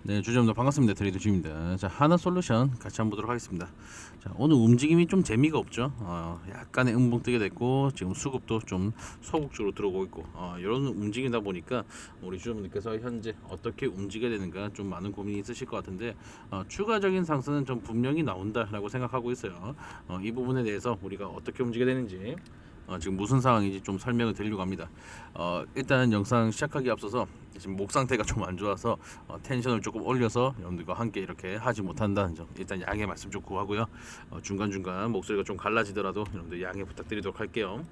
네, 주점도 반갑습니다. 트레이더 주입니다. 자, 하나솔루션 같이 한번 보도록 하겠습니다. 자, 오늘 움직임이 좀 재미가 없죠. 약간의 음봉 뜨게 됐고 지금 수급도 좀 소극적으로 들어오고 있고 이런 움직이다 보니까 우리 주주분들께서 현재 어떻게 움직여야 되는가 좀 많은 고민이 있으실 것 같은데 추가적인 상승은 좀 분명히 나온다라고 생각하고 있어요. 이 부분에 대해서 우리가 어떻게 움직여야 되는지 지금 무슨 상황인지 좀 설명을 드리려고 합니다. 일단 영상 시작하기 앞서서 지금 목 상태가 좀 안 좋아서 텐션을 조금 올려서 여러분들과 함께 이렇게 하지 못한다는 점 일단 양해 말씀 좀 구하고요. 중간중간 목소리가 좀 갈라지더라도 여러분들 양해 부탁드리도록 할게요.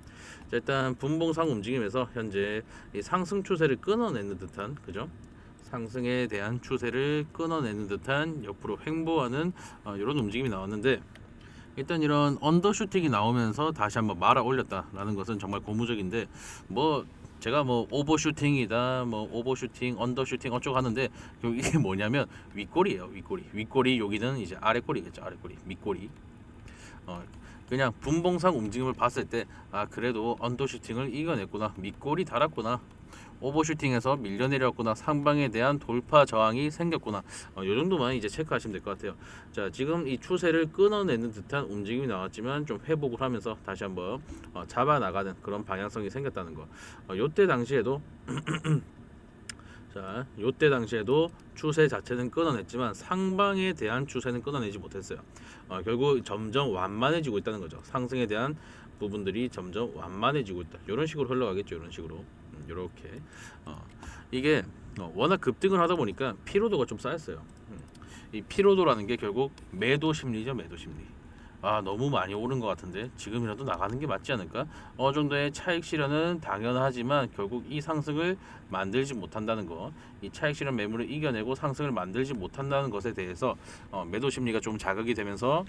자, 일단 분봉상 움직임에서 현재 이 상승 추세를 끊어내는 듯한 그죠? 상승에 대한 추세를 끊어내는 듯한 옆으로 횡보하는 이런 움직임이 나왔는데 일단 이런 언더슈팅이 나오면서 다시 한번 말아 올렸다라는 것은 정말 고무적인데 뭐 제가 뭐 오버슈팅이다 뭐 오버슈팅 언더슈팅 어쩌고 하는데 결국 이게 뭐냐면 윗꼬리예요. 윗꼬리 여기는 이제 아랫꼬리겠죠. 아랫꼬리 밑꼬리 그냥 분봉상 움직임을 봤을 때 그래도 언더슈팅을 이겨냈구나 밑꼬리 달았구나 오버슈팅에서 밀려 내렸구나 상방에 대한 돌파 저항이 생겼구나 요 정도만 이제 체크하시면 될 것 같아요. 자, 지금 이 추세를 끊어내는 듯한 움직임이 나왔지만 좀 회복을 하면서 다시 한번 잡아 나가는 그런 방향성이 생겼다는 거. 요때 당시에도 자, 요때 당시에도 추세 자체는 끊어냈지만 상방에 대한 추세는 끊어내지 못했어요. 결국 점점 완만해지고 있다는 거죠. 상승에 대한 부분들이 점점 완만해지고 있다. 이런 식으로 흘러가겠죠. 이런 식으로 이렇게 이게 워낙 급등을 하다 보니까 피로도가 좀 쌓였어요. 이 피로도라는 게 결국 매도 심리죠. 매도 심리. 너무 많이 오른 것 같은데 지금이라도 나가는 게 맞지 않을까? 어느 정도의 차익 실현은 당연하지만 결국 이 상승을 만들지 못한다는 거, 이 차익 실현 매물을 이겨내고 상승을 만들지 못한다는 것에 대해서 매도 심리가 좀 자극이 되면서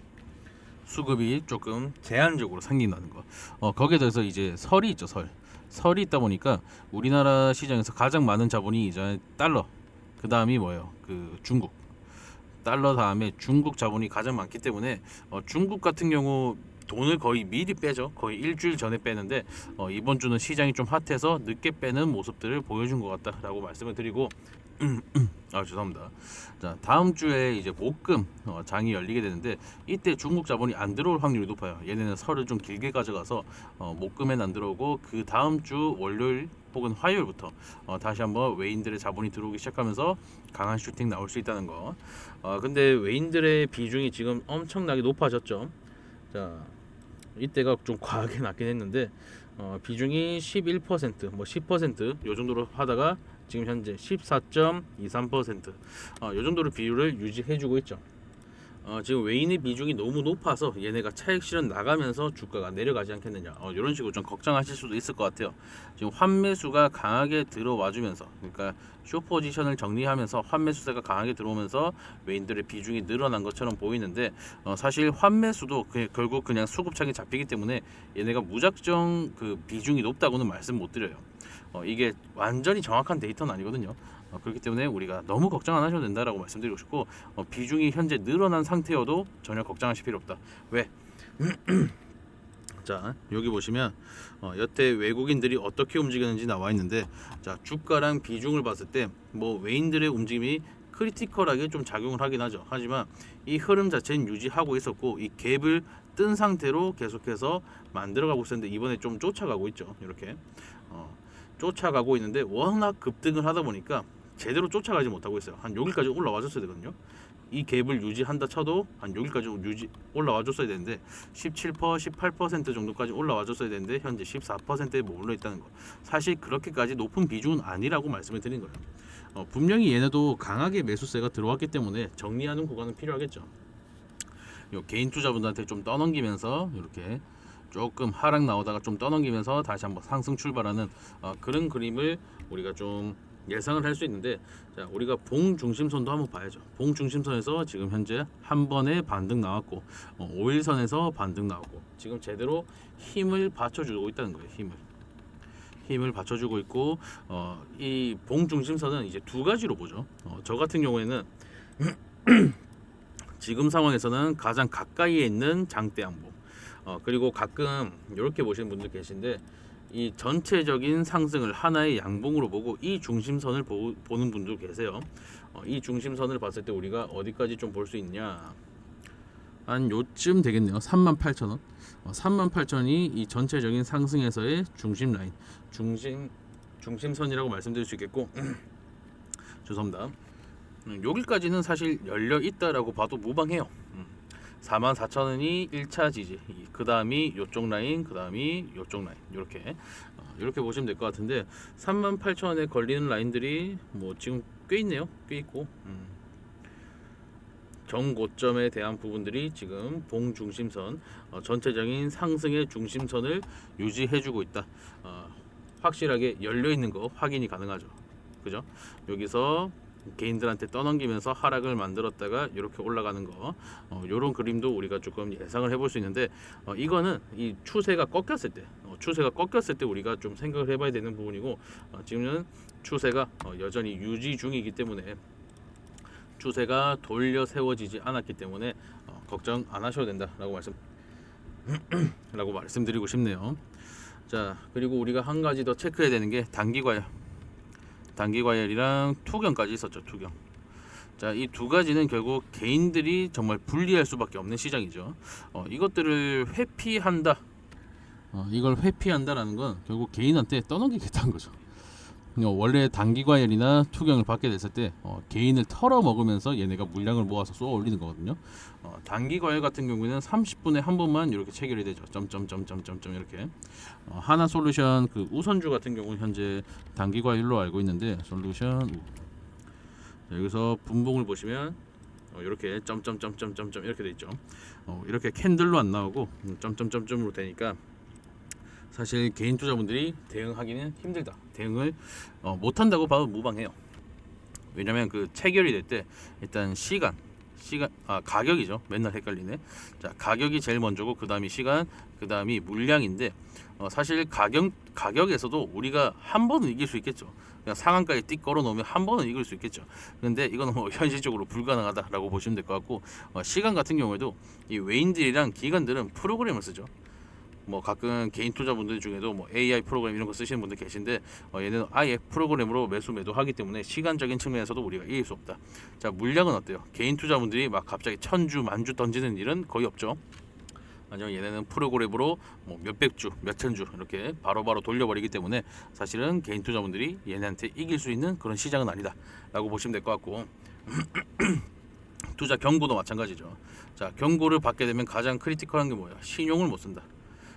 수급이 조금 제한적으로 생긴다는 거. 거기에 대해서 이제 설이 있죠. 설이 있다 보니까 우리나라 시장에서 가장 많은 자본이 이제 달러, 그 다음이 뭐예요? 그 중국. 달러 다음에 중국 자본이 가장 많기 때문에 중국 같은 경우 돈을 거의 미리 빼죠. 거의 일주일 전에 빼는데 이번 주는 시장이 좀 핫해서 늦게 빼는 모습들을 보여준 것 같다라고 말씀을 드리고 죄송합니다. 자, 다음 주에 이제 목금 장이 열리게 되는데 이때 중국 자본이 안 들어올 확률이 높아요. 얘네는 설을 좀 길게 가져가서 목금엔 안 들어오고 그 다음 주 월요일 혹은 화요일부터 다시 한번 외인들의 자본이 들어오기 시작하면서 강한 슈팅 나올 수 있다는 거. 근데 외인들의 비중이 지금 엄청나게 높아졌죠. 자, 이때가 좀 과하게 낮긴 했는데 비중이 11%, 뭐 10%요 정도로 하다가 지금 현재 14.23%, 요 정도로 비율을 유지해주고 있죠. 지금 외인의 비중이 너무 높아서 얘네가 차익 실현 나가면서 주가가 내려가지 않겠느냐 이런 식으로 좀 걱정하실 수도 있을 것 같아요. 지금 환매수가 강하게 들어와주면서 그러니까 쇼포지션을 정리하면서 환매수세가 강하게 들어오면서 외인들의 비중이 늘어난 것처럼 보이는데 사실 환매수도 결국 그냥 수급창에 잡히기 때문에 얘네가 무작정 그 비중이 높다고는 말씀 못 드려요. 이게 완전히 정확한 데이터는 아니거든요. 그렇기 때문에 우리가 너무 걱정 안 하셔도 된다라고 말씀드리고 싶고 비중이 현재 늘어난 상태여도 전혀 걱정하실 필요 없다. 왜? 자, 여기 보시면 여태 외국인들이 어떻게 움직였는지 나와 있는데 자, 주가랑 비중을 봤을 때 뭐 외인들의 움직임이 크리티컬하게 좀 작용을 하긴 하죠. 하지만 이 흐름 자체는 유지하고 있었고 이 갭을 뜬 상태로 계속해서 만들어가고 있었는데 이번에 좀 쫓아가고 있죠. 이렇게 쫓아가고 있는데 워낙 급등을 하다 보니까 제대로 쫓아가지 못하고 있어요. 한 여기까지 올라와 줬어야 되거든요. 이 갭을 유지한다 쳐도 한 여기까지 올라와 줬어야 되는데 17%, 18% 정도까지 올라와 줬어야 되는데 현재 14%에 머물러 있다는 거. 사실 그렇게까지 높은 비중은 아니라고 말씀을 드린 거예요. 분명히 얘네도 강하게 매수세가 들어왔기 때문에 정리하는 구간은 필요하겠죠. 요 개인 투자분들한테 좀 떠넘기면서 이렇게 조금 하락 나오다가 좀 떠넘기면서 다시 한번 상승 출발하는 그런 그림을 우리가 좀 예상을 할 수 있는데 자, 우리가 봉 중심선도 한번 봐야죠. 봉 중심선에서 지금 현재 한 번에 반등 나왔고 5일선에서 반등 나오고 지금 제대로 힘을 받쳐주고 있다는 거예요. 힘을 받쳐주고 있고 이 봉 중심선은 이제 두 가지로 보죠. 저 같은 경우에는 지금 상황에서는 가장 가까이에 있는 장대 양봉 그리고 가끔 이렇게 보시는 분들 계신데 이 전체적인 상승을 하나의 양봉으로 보고 이 중심선을 보는 분도 계세요. 이 중심선을 봤을 때 우리가 어디까지 좀 볼 수 있냐, 한 요쯤 되겠네요. 38,000원. 38,000이 이 전체적인 상승에서의 중심 라인, 중심선이라고 말씀드릴 수 있겠고 죄송합니다. 여기까지는 사실 열려 있다라고 봐도 무방해요. 44,000원이 1차 지지, 그 다음이 요쪽 라인, 그 다음이 요쪽 라인, 이렇게 보시면 될 것 같은데 38,000원에 걸리는 라인들이 뭐 지금 꽤 있네요. 꽤 있고 정고점에 대한 부분들이 지금 봉중심선, 전체적인 상승의 중심선을 유지해주고 있다. 확실하게 열려 있는 거 확인이 가능하죠. 그죠? 여기서 개인들한테 떠넘기면서 하락을 만들었다가 이렇게 올라가는 거, 요런 그림도 우리가 조금 예상을 해볼 수 있는데, 이거는 이 추세가 꺾였을 때 우리가 좀 생각을 해봐야 되는 부분이고, 지금은 추세가 여전히 유지 중이기 때문에, 추세가 돌려 세워지지 않았기 때문에 걱정 안 하셔도 된다라고 말씀드리고 싶네요. 자, 그리고 우리가 한 가지 더 체크해야 되는 게 단기과열이랑 투경까지 있었죠. 투경. 자, 이 두 가지는 결국 개인들이 정말 불리할 수밖에 없는 시장이죠. 이것들을 회피한다. 이걸 회피한다라는 건 결국 개인한테 떠넘기겠다는 거죠. 원래 단기과열이나 투경을 받게 됐을 때 개인을 털어먹으면서 얘네가 물량을 모아서 쏘아 올리는 거거든요. 단기과열 같은 경우에는 30분에 한 번만 이렇게 체결이 되죠. 점점점점점점 이렇게. 하나솔루션 그 우선주 같은 경우는 현재 단기과열로 알고 있는데, 솔루션 자, 여기서 분봉을 보시면 이렇게 점점점점점점 이렇게 돼 있죠. 이렇게 캔들로 안 나오고 점점점점으로 되니까 사실 개인 투자분들이 대응하기는 힘들다. 대응을 못한다고 봐도 무방해요. 왜냐면 그 체결이 될 때 일단 가격이죠. 맨날 헷갈리네. 자, 가격이 제일 먼저고 그 다음이 시간, 그 다음이 물량인데, 사실 가격에서도 우리가 한 번은 이길 수 있겠죠. 그냥 상한가에 띡 걸어 놓으면 한 번은 이길 수 있겠죠. 근데 이거는 뭐 현실적으로 불가능하다라고 보시면 될 것 같고, 시간 같은 경우에도 이 외인들이랑 기관들은 프로그램을 쓰죠. 뭐 가끔 개인 투자분들 중에도 뭐 AI 프로그램 이런 거 쓰시는 분들 계신데, 얘는 아예 프로그램으로 매도하기 때문에 시간적인 측면에서도 우리가 이길 수 없다. 자, 물량은 어때요? 개인 투자분들이 막 갑자기 1000주, 만주 던지는 일은 거의 없죠. 아니면 얘네는 프로그램으로 뭐 몇백 주, 몇천 주 이렇게 바로바로 돌려버리기 때문에 사실은 개인 투자분들이 얘네한테 이길 수 있는 그런 시장은 아니다라고 보시면 될 것 같고, 투자 경고도 마찬가지죠. 자, 경고를 받게 되면 가장 크리티컬한 게 뭐예요? 신용을 못 쓴다.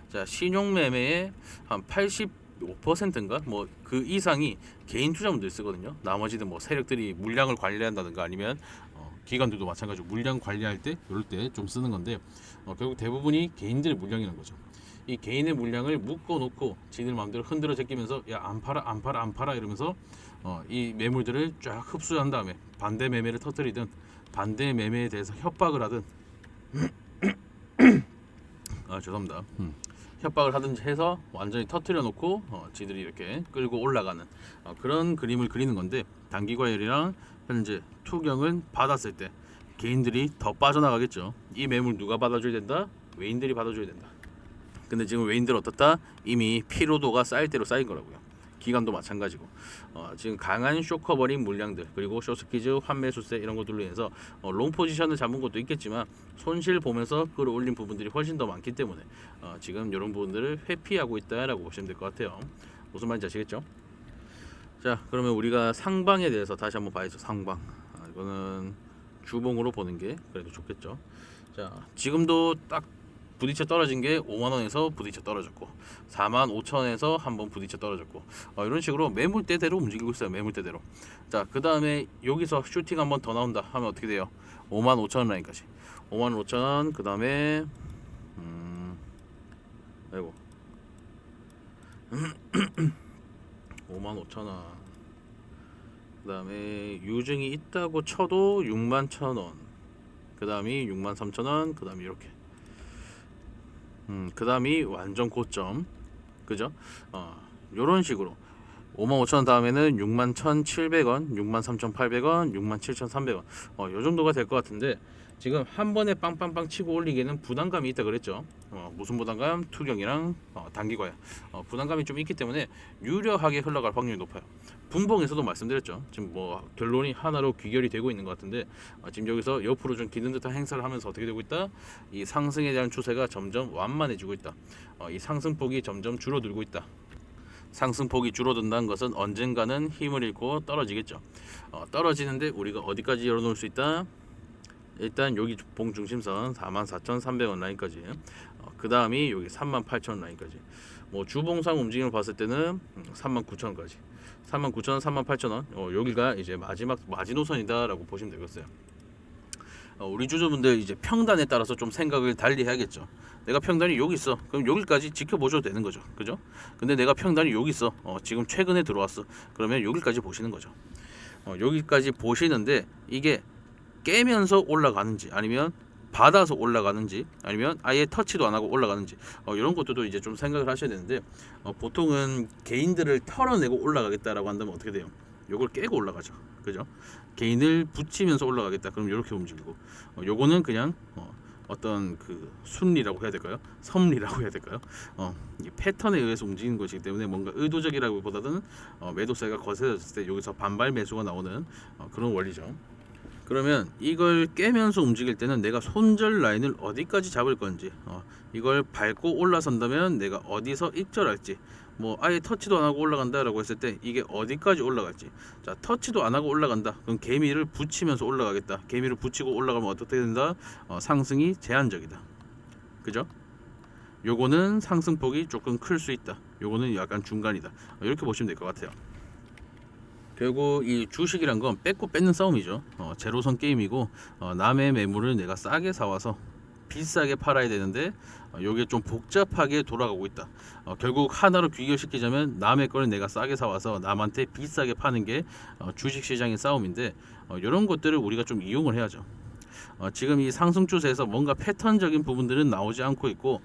자, 신용 매매의 한 85%인가 뭐 그 이상이 개인 투자분들이 쓰거든요. 나머지는 뭐 세력들이 물량을 관리한다든가 아니면 기관들도 마찬가지로 물량 관리할 때 이럴 때 좀 쓰는 건데, 결국 대부분이 개인들의 물량이라는 거죠. 이 개인의 물량을 묶어 놓고 지들 마음대로 흔들어 제끼면서 야, 안 팔아 이러면서 이 매물들을 쫙 흡수한 다음에 반대 매매를 터뜨리든 반대 매매에 대해서 협박을 하든 죄송합니다. 협박을 하든지 해서 완전히 터트려 놓고 지들이 이렇게 끌고 올라가는 그런 그림을 그리는 건데, 단기과열이랑 현재 투경은 받았을 때 개인들이 더 빠져나가겠죠. 이 매물 누가 받아줘야 된다? 외인들이 받아줘야 된다. 근데 지금 외인들 어떻다? 이미 피로도가 쌓일 대로 쌓인 거라고요. 기관도 마찬가지고, 지금 강한 쇼커버링 물량들, 그리고 쇼스키즈, 환매수세 이런 것들로 인해서 롱 포지션을 잡은 것도 있겠지만 손실 보면서 끌어올린 부분들이 훨씬 더 많기 때문에 지금 이런 부분들을 회피하고 있다라고 보시면 될 것 같아요. 무슨 말인지 아시겠죠? 자, 그러면 우리가 상방에 대해서 다시 한번 봐야죠. 상방. 이거는 주봉으로 보는 게 그래도 좋겠죠. 자, 지금도 딱 부딪혀 떨어진 게 5만원에서 부딪혀 떨어졌고 45,000원에서 한번 부딪혀 떨어졌고, 이런 식으로 매물대대로 움직이고 있어요. 매물대대로. 자, 그 다음에 여기서 슈팅 한번 더 나온다 하면 어떻게 돼요? 55,000원 라인까지. 55,000원, 그 다음에 55,000원, 그 다음에 유증이 있다고 쳐도 61,000원, 그 다음이 63,000원, 그 다음이 이렇게 그 다음이 완전 고점. 그죠? 요런 식으로 55,000원 다음에는 61,700원, 63,800원, 67,300원. 요 정도가 될 것 같은데 지금 한 번에 빵빵빵 치고 올리기에는 부담감이 있다 그랬죠. 무슨 부담감? 투경이랑 단기과열. 부담감이 좀 있기 때문에 유려하게 흘러갈 확률이 높아요. 분봉에서도 말씀드렸죠. 지금 뭐 결론이 하나로 귀결이 되고 있는 것 같은데 지금 여기서 옆으로 좀 기는 듯한 행사를 하면서 어떻게 되고 있다? 이 상승에 대한 추세가 점점 완만해지고 있다. 이 상승폭이 점점 줄어들고 있다. 상승폭이 줄어든다는 것은 언젠가는 힘을 잃고 떨어지겠죠. 떨어지는데 우리가 어디까지 열어놓을 수 있다? 일단 여기 봉중심선 44,300원 라인까지, 그 다음이 여기 38,000원 라인까지. 뭐 주봉상 움직임을 봤을 때는 39,000원까지, 39,000원, 38,000원, 여기가 이제 마지막 마지노선이다라고 보시면 되겠어요. 우리 주주분들 이제 평단에 따라서 좀 생각을 달리 해야겠죠. 내가 평단이 여기 있어. 그럼 여기까지 지켜보셔도 되는 거죠. 그죠? 근데 내가 평단이 여기 있어. 지금 최근에 들어왔어. 그러면 여기까지 보시는 거죠. 여기까지 보시는데 이게 깨면서 올라가는지 아니면 받아서 올라가는지 아니면 아예 터치도 안 하고 올라가는지 이런 것들도 이제 좀 생각을 하셔야 되는데 보통은 개인들을 털어내고 올라가겠다라고 한다면 어떻게 돼요? 요걸 깨고 올라가죠. 그죠? 개인을 붙이면서 올라가겠다. 그럼 이렇게 움직이고 요거는 그냥 어떤 그 순리라고 해야 될까요? 섭리라고 해야 될까요? 이 패턴에 의해서 움직이는 것이기 때문에 뭔가 의도적이라기보다는 매도세가 거세졌을 때 여기서 반발 매수가 나오는 그런 원리죠. 그러면 이걸 깨면서 움직일 때는 내가 손절 라인을 어디까지 잡을 건지, 이걸 밟고 올라선다면 내가 어디서 익절할지, 뭐 아예 터치도 안 하고 올라간다 라고 했을 때 이게 어디까지 올라갈지. 자, 터치도 안 하고 올라간다. 그럼 개미를 붙이면서 올라가겠다. 개미를 붙이고 올라가면 어떻게 된다? 상승이 제한적이다. 그죠? 요거는 상승폭이 조금 클 수 있다. 요거는 약간 중간이다. 이렇게 보시면 될 것 같아요. 결국 이 주식이란 건 뺏고 뺏는 싸움이죠. 제로선 게임이고 남의 매물을 내가 싸게 사와서 비싸게 팔아야 되는데 요게 좀 복잡하게 돌아가고 있다. 결국 하나로 귀결시키자면 남의 걸 내가 싸게 사와서 남한테 비싸게 파는 게 주식시장의 싸움인데 이런 것들을 우리가 좀 이용을 해야죠. 지금 이 상승 추세에서 뭔가 패턴적인 부분들은 나오지 않고 있고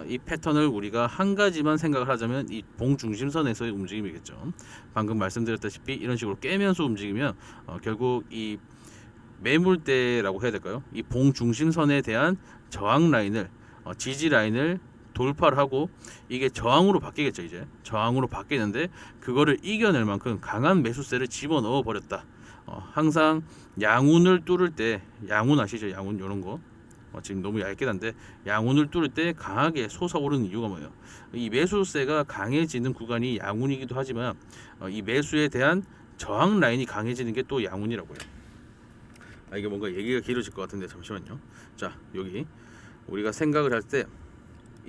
이 패턴을 우리가 한 가지만 생각을 하자면 이 봉중심선에서의 움직임이겠죠. 방금 말씀드렸다시피 이런 식으로 깨면서 움직이면 결국 이 매물대라고 해야 될까요? 이 봉중심선에 대한 저항 라인을 지지 라인을 돌파를 하고 이게 저항으로 바뀌겠죠. 이제 저항으로 바뀌는데 그거를 이겨낼 만큼 강한 매수세를 집어넣어 버렸다. 항상 양운을 뚫을 때, 양운 아시죠? 양운 이런 거 지금 너무 얇게 난데 양운을 뚫을 때 강하게 솟아오르는 이유가 뭐예요? 이 매수세가 강해지는 구간이 양운이기도 하지만 이 매수에 대한 저항 라인이 강해지는 게 또 양운이라고요. 이게 뭔가 얘기가 길어질 것 같은데 잠시만요. 자, 여기 우리가 생각을 할 때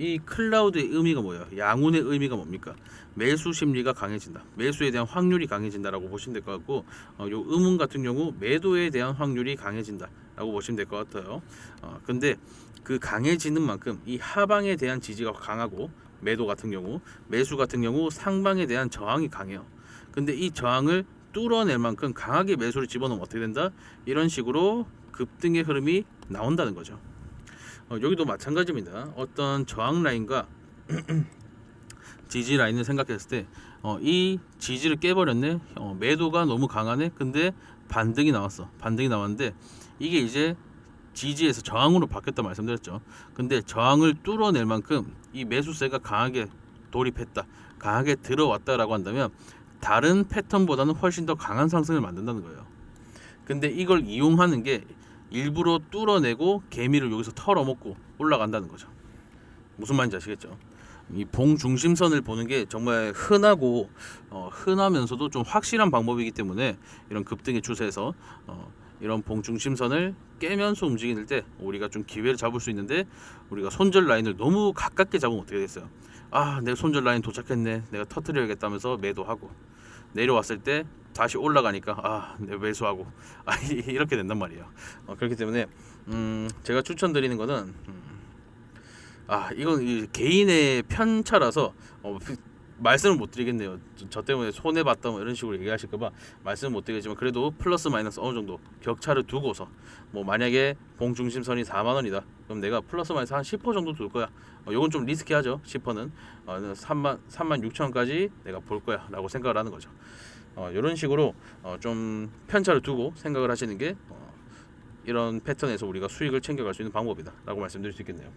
이 클라우드의 의미가 뭐예요? 양운의 의미가 뭡니까? 매수 심리가 강해진다. 매수에 대한 확률이 강해진다라고 보시면 될 것 같고, 요 음운 같은 경우 매도에 대한 확률이 강해진다라고 보시면 될 것 같아요. 근데 그 강해지는 만큼 이 하방에 대한 지지가 강하고 매도 같은 경우, 매수 같은 경우 상방에 대한 저항이 강해요. 근데 이 저항을 뚫어낼 만큼 강하게 매수를 집어넣으면 어떻게 된다? 이런 식으로 급등의 흐름이 나온다는 거죠. 여기도 마찬가지입니다. 어떤 저항 라인과 지지 라인을 생각했을 때 이 지지를 깨버렸네. 매도가 너무 강하네. 근데 반등이 나왔어. 반등이 나왔는데 이게 이제 지지에서 저항으로 바뀌었다 말씀드렸죠. 근데 저항을 뚫어낼 만큼 이 매수세가 강하게 돌입했다. 강하게 들어왔다라고 한다면 다른 패턴보다는 훨씬 더 강한 상승을 만든다는 거예요. 근데 이걸 이용하는 게 일부러 뚫어내고 개미를 여기서 털어먹고 올라간다는 거죠. 무슨 말인지 아시겠죠? 이 봉중심선을 보는 게 정말 흔하고 흔하면서도 좀 확실한 방법이기 때문에 이런 급등의 추세에서 이런 봉중심선을 깨면서 움직일 때 우리가 좀 기회를 잡을 수 있는데 우리가 손절 라인을 너무 가깝게 잡으면 어떻게 됐어요? 내 손절 라인 도착했네. 내가 터뜨려야겠다면서 매도하고 내려왔을 때 다시 올라가니까 내 매수하고 이렇게 된단 말이에요. 그렇기 때문에 제가 추천드리는 거는 이건 개인의 편차라서 말씀을 못 드리겠네요. 저 때문에 손해 봤다 뭐 이런 식으로 얘기하실까봐 말씀을 못 드리겠지만 그래도 플러스 마이너스 어느 정도 격차를 두고서 뭐 만약에 봉중심선이 4만 원이다. 그럼 내가 플러스 마이너스 한 10% 정도 둘 거야. 요건 좀 리스키하죠. 10%는 3만 6천 원까지 내가 볼 거야라고 생각을 하는 거죠. 이런 식으로 좀 편차를 두고 생각을 하시는 게 이런 패턴에서 우리가 수익을 챙겨갈 수 있는 방법이다라고 말씀드릴 수 있겠네요.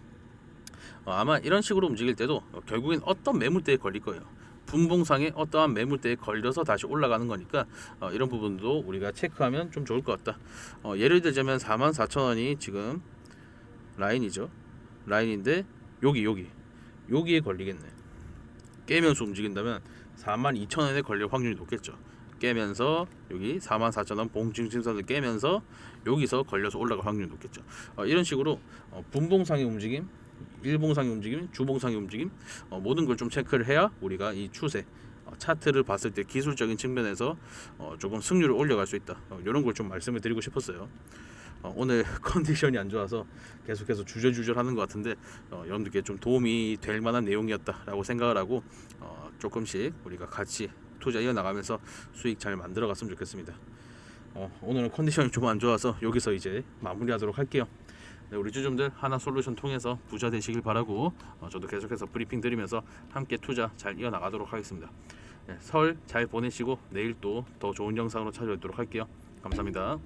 아마 이런 식으로 움직일 때도 결국엔 어떤 매물대에 걸릴 거예요. 분봉상에 어떠한 매물대에 걸려서 다시 올라가는 거니까 이런 부분도 우리가 체크하면 좀 좋을 것 같다. 예를 들자면 44,000원이 지금 라인이죠. 라인인데 여기에 걸리겠네. 깨면서 움직인다면 42,000원에 걸릴 확률이 높겠죠. 깨면서 여기 44,000원 봉중심선을 깨면서 여기서 걸려서 올라갈 확률이 높겠죠. 이런 식으로 분봉상의 움직임, 일봉상의 움직임, 주봉상의 움직임 모든 걸 좀 체크를 해야 우리가 이 추세 차트를 봤을 때 기술적인 측면에서 조금 승률을 올려갈 수 있다. 이런 걸 좀 말씀을 드리고 싶었어요. 오늘 컨디션이 안 좋아서 계속해서 주저주저 하는 것 같은데 여러분들께 좀 도움이 될 만한 내용이었다라고 생각을 하고 조금씩 우리가 같이 투자 이어나가면서 수익 잘 만들어 갔으면 좋겠습니다. 오늘은 컨디션이 좀 안 좋아서 여기서 이제 마무리하도록 할게요. 네, 우리 주주분들 하나솔루션 통해서 부자 되시길 바라고 저도 계속해서 브리핑 드리면서 함께 투자 잘 이어나가도록 하겠습니다. 네, 설 잘 보내시고 내일 또 더 좋은 영상으로 찾아뵙도록 할게요. 감사합니다.